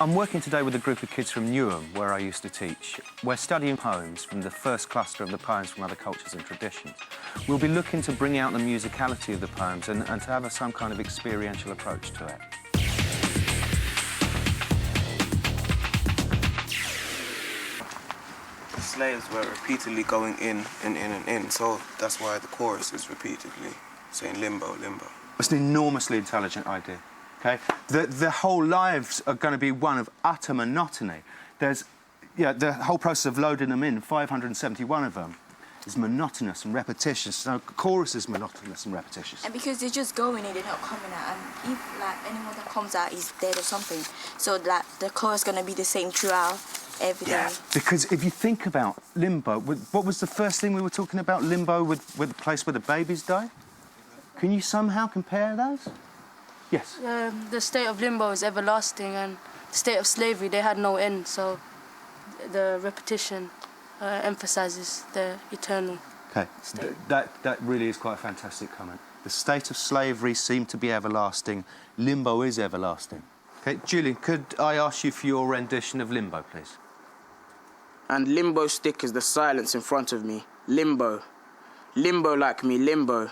I'm working today with a group of kids from Newham, where I used to teach. We're studying poems from the first cluster of the poems from other cultures and traditions. We'll be looking to bring out the musicality of the poems and to have some kind of experiential approach to it. The slaves were repeatedly going in and in and in, so that's why the chorus is repeatedly saying limbo, limbo. It's an enormously intelligent idea. Okay, the whole lives are going to be one of utter monotony. There's, the whole process of loading them in, 571 of them, is monotonous and repetitious. So the chorus is monotonous and repetitious. And because they're just going in, they're not coming out. And if anyone that comes out is dead or something, so the chorus is going to be the same throughout every day. Because if you think about limbo, what was the first thing we were talking about? Limbo with the place where the babies die. Can you somehow compare those? Yes. The state of limbo is everlasting, and the state of slavery, they had no end, so the repetition emphasises the eternal. Okay, that really is quite a fantastic comment. The state of slavery seemed to be everlasting. Limbo is everlasting. Okay, Julian, could I ask you for your rendition of Limbo, please? And limbo stick is the silence in front of me. Limbo. Limbo like me, limbo.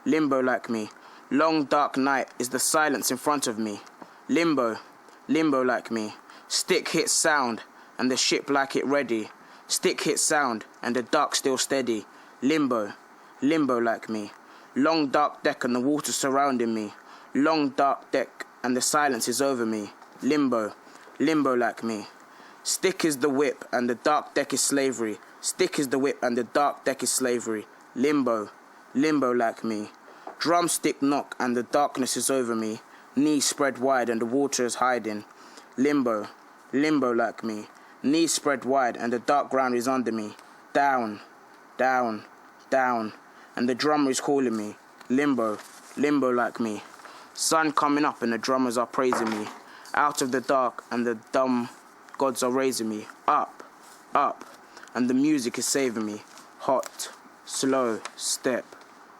Limbo like me. Long dark night is the silence in front of me. Limbo, limbo like me. Stick hits sound, and the ship like it ready. Stick hits sound, and the dark still steady. Limbo, limbo like me. Long dark deck and the water surrounding me. Long dark deck, and the silence is over me. Limbo, limbo like me. Stick is the whip, and the dark deck is slavery. Stick is the whip, and the dark deck is slavery. Limbo, limbo like me. Drumstick knock and the darkness is over me. Knees spread wide and the water is hiding. Limbo, limbo like me. Knees spread wide and the dark ground is under me. Down, down, down. And the drummer is calling me. Limbo, limbo like me. Sun coming up and the drummers are praising me. Out of the dark and the dumb gods are raising me. Up, up. And the music is saving me. Hot, slow step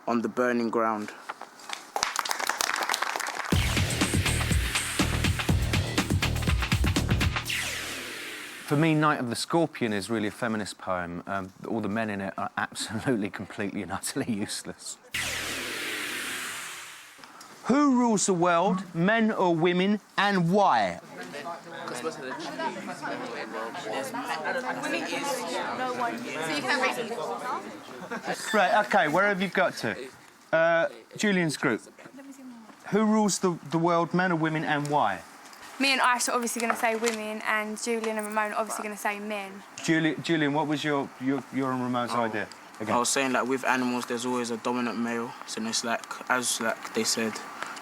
on the burning ground. For me, Night of the Scorpion is really a feminist poem. All the men in it are absolutely, completely and utterly useless. Who rules the world, men or women, and why? Right, OK, where have you got to? Julian's group. Who rules the world, men or women, and why? Me and Ash are obviously going to say women, and Julian and Ramon are obviously going to say men. Julian, what was your and Ramon's idea? Again. I was saying, like, with animals, there's always a dominant male. So it's like, as like they said,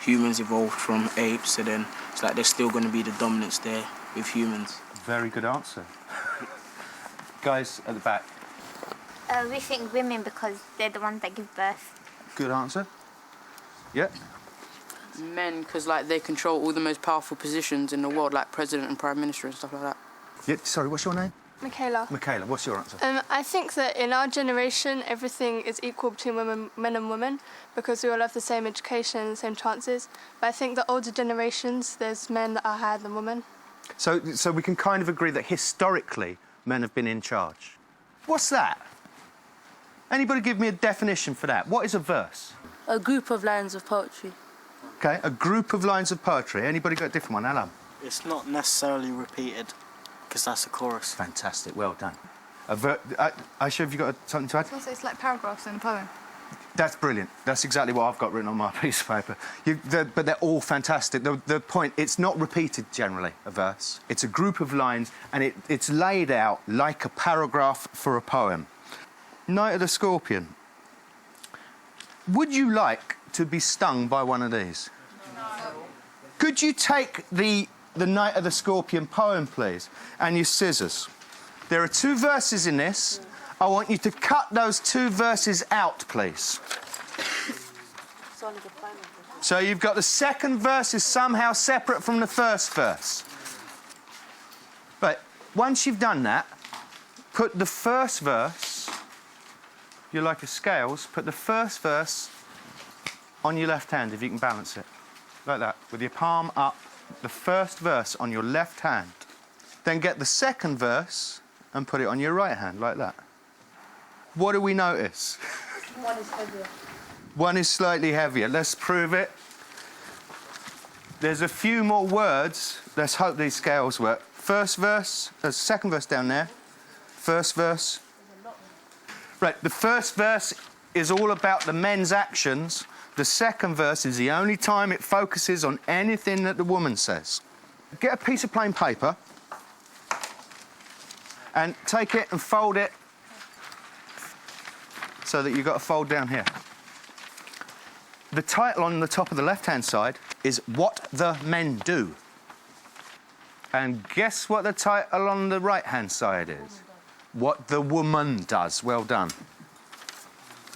humans evolved from apes, so then it's like there's still going to be the dominance there with humans. Very good answer. Guys at the back. We think women because they're the ones that give birth. Good answer. Yeah. Men, because like they control all the most powerful positions in the world, like president and prime minister and stuff like that. Yeah. Sorry, what's your name? Michaela. Michaela, what's your answer? I think that in our generation, everything is equal between men and women because we all have the same education and the same chances. But I think the older generations, there's men that are higher than women. So we can kind of agree that historically men have been in charge. What's that? Anybody give me a definition for that? What is a verse? A group of lines of poetry. OK, a group of lines of poetry. Anybody got a different one? Alan? It's not necessarily repeated, because that's a chorus. Fantastic, well done. Aisha, have you got something to add? Also, it's like paragraphs in a poem. That's brilliant. That's exactly what I've got written on my piece of paper. But they're all fantastic. The point, it's not repeated generally, a verse. It's a group of lines, and it's laid out like a paragraph for a poem. Night of the Scorpion. Would you like to be stung by one of these? No. Could you take the Night of the Scorpion poem, please, and your scissors? There are 2 verses in this. I want you to cut those 2 verses out, please. So you've got the second verse is somehow separate from the first verse. Right, once you've done that, put the first verse, you're like a scales, put the first verse on your left hand, if you can balance it. Like that, with your palm up the first verse on your left hand. Then get the second verse and put it on your right hand, like that. What do we notice? One is heavier. One is slightly heavier. Let's prove it. There's a few more words. Let's hope these scales work. First verse, second verse down there. First verse. Right, the first verse is all about the men's actions. The second verse is the only time it focuses on anything that the woman says. Get a piece of plain paper and take it and fold it so that you've got a fold down here. The title on the top of the left-hand side is What the Men Do. And guess what the title on the right-hand side is? What the Woman Does. Well done.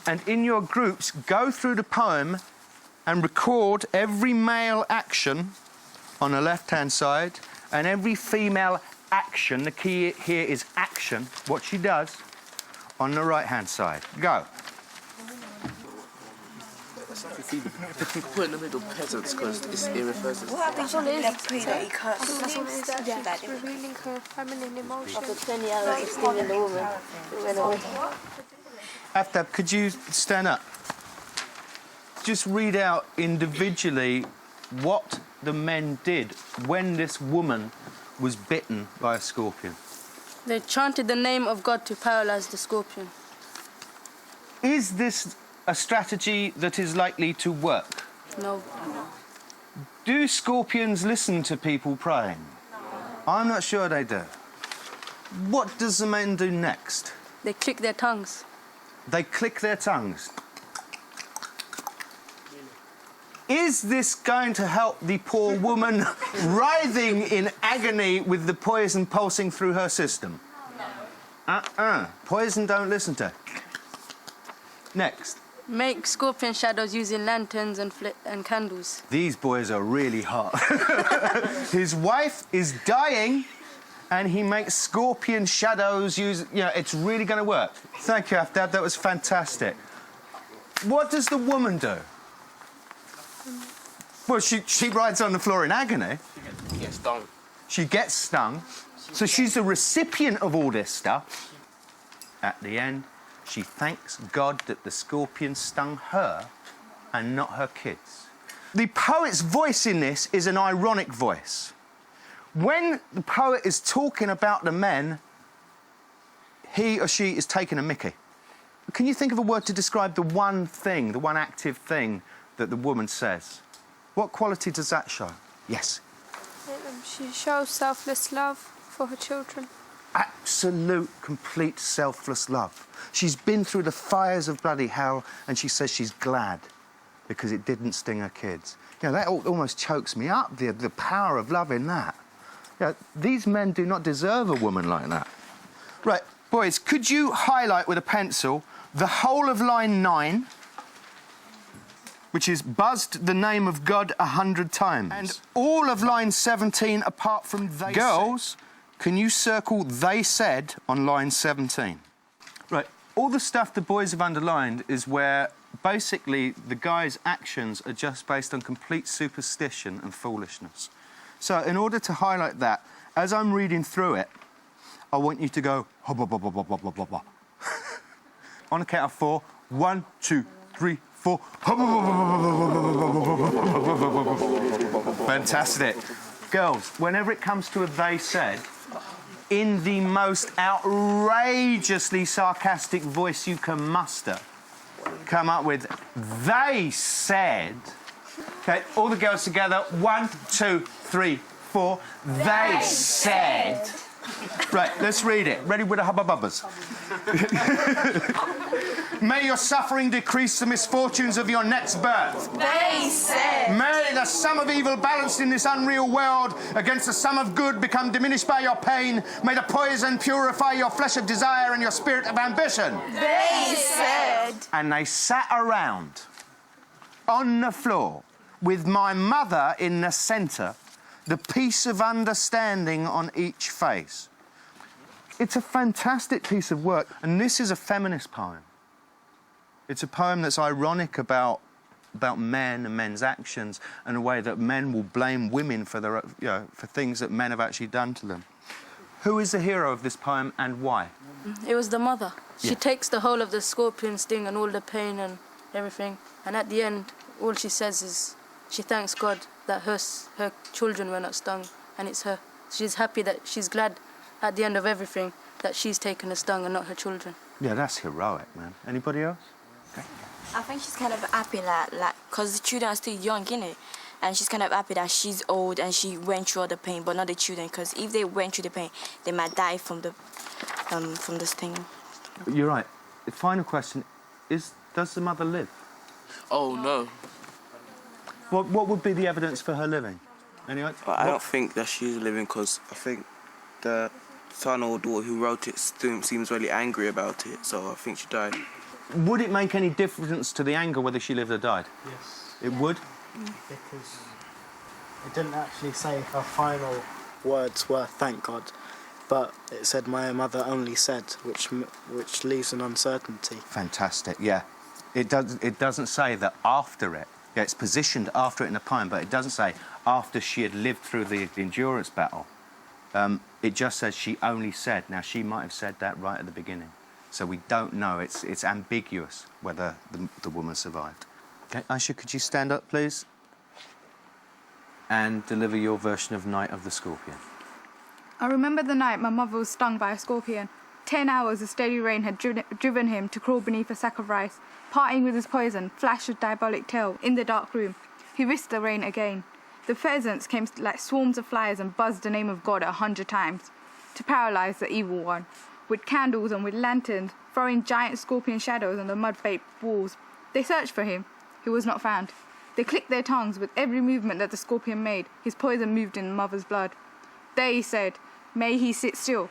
And in your groups, go through the poem and record every male action on the left-hand side and every female action, the key here is action, what she does, on the right-hand side. Go. They can put in the middle peasants because it refers to... That's what it is. Revealing her feminine emotion. After 20 hours of stealing the woman, it went away. Aftab, could you stand up? Just read out individually what the men did when this woman was bitten by a scorpion. They chanted the name of God to paralyze the scorpion. Is this a strategy that is likely to work? No. Do scorpions listen to people praying? I'm not sure they do. What does the men do next? They click their tongues. They click their tongues. Is this going to help the poor woman writhing in agony with the poison pulsing through her system? No. Poison don't listen to. Next. Make scorpion shadows using lanterns and candles. These boys are really hot. His wife is dying and he makes scorpion shadows it's really going to work. Thank you, Aftab, that was fantastic. What does the woman do? Well, she rides on the floor in agony. She gets stung. She gets stung. So she's the recipient of all this stuff. At the end, she thanks God that the scorpion stung her and not her kids. The poet's voice in this is an ironic voice. When the poet is talking about the men, he or she is taking a mickey. Can you think of a word to describe the one thing, the one active thing that the woman says? What quality does that show? Yes. She shows selfless love for her children. Absolute, complete, selfless love. She's been through the fires of bloody hell and she says she's glad because it didn't sting her kids. That almost chokes me up, the power of love in that. These men do not deserve a woman like that. Right, boys, could you highlight with a pencil the whole of line 9, which is buzzed the name of God 100 times, and all of line 17 apart from they Girls, can you circle they said on line 17? Right, all the stuff the boys have underlined is where basically the guy's actions are just based on complete superstition and foolishness. So in order to highlight that, as I'm reading through it, I want you to go hobba bobba bobba bobba bobba. On a count of 4, 1, 2, 3, 4. Fantastic. Girls, whenever it comes to a they said, in the most outrageously sarcastic voice you can muster, come up with they said. Okay, all the girls together. 1, 2, 3, 4. They said. Right, let's read it. Ready with the hubba bubbas. May your suffering decrease the misfortunes of your next birth. They said. May the sum of evil balanced in this unreal world against the sum of good become diminished by your pain. May the poison purify your flesh of desire and your spirit of ambition. They said. And they sat around on the floor with my mother in the centre, the peace of understanding on each face. It's a fantastic piece of work, and this is a feminist poem. It's a poem that's ironic about about men and men's actions and a way that men will blame women for their, for things that men have actually done to them. Who is the hero of this poem and why? It was the mother. She Yeah. takes the whole of the scorpion sting and all the pain and everything, and at the end, all she says is she thanks God that her children were not stung, and it's her. She's happy that she's glad at the end of everything that she's taken the stung and not her children. Yeah, that's heroic, man. Anybody else? Okay. I think she's kind of happy like, cause the children are still young, innit? And she's kind of happy that she's old and she went through all the pain, but not the children, because if they went through the pain, they might die from the sting. You're right. The final question is, does the mother live? Oh, no. What would be the evidence for her living? Anyway, I don't think that she's living, because I think the son or daughter who wrote it seems really angry about it, so I think she died. would it make any difference to the anger whether she lived or died? Yes. It would? Because it didn't actually say her final words were "thank God," but it said "my mother only said," which leaves an uncertainty. Fantastic, yeah. It doesn't say that after it. Yeah, it's positioned after it in the poem, but it doesn't say after she had lived through the endurance battle. It just says she only said. Now, she might have said that right at the beginning. So we don't know. It's ambiguous whether the woman survived. Okay, Aisha, could you stand up, please? And deliver your version of Night of the Scorpion. I remember the night my mother was stung by a scorpion. 10 hours of steady rain had driven him to crawl beneath a sack of rice. Parting with his poison, flashed a diabolic tail in the dark room. He risked the rain again. The pheasants came like swarms of flies and buzzed the name of God 100 times to paralyze the evil one. With candles and with lanterns, throwing giant scorpion shadows on the mud-baked walls, they searched for him. He was not found. They clicked their tongues with every movement that the scorpion made. His poison moved in the mother's blood. They said, "May he sit still."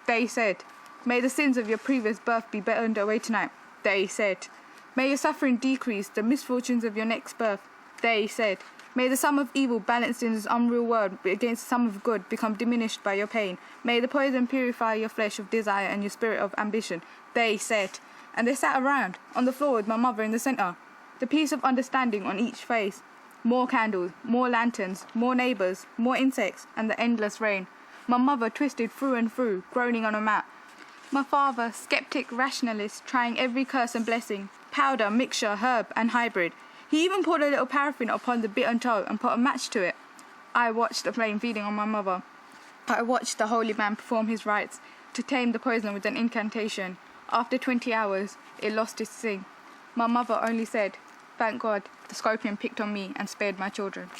They said, "May the sins of your previous birth be burned away tonight." They said, "May your suffering decrease, the misfortunes of your next birth." They said, "May the sum of evil balanced in this unreal world against the sum of good become diminished by your pain. May the poison purify your flesh of desire and your spirit of ambition." They said, and they sat around, on the floor with my mother in the centre, the peace of understanding on each face. More candles, more lanterns, more neighbours, more insects, and the endless rain. My mother twisted through and through, groaning on a mat. My father, skeptic rationalist, trying every curse and blessing, powder, mixture, herb, and hybrid. He even poured a little paraffin upon the bitten toe and put a match to it. I watched the flame feeding on my mother. I watched the holy man perform his rites to tame the poison with an incantation. After 20 hours, it lost its sting. My mother only said, "Thank God, the scorpion picked on me and spared my children."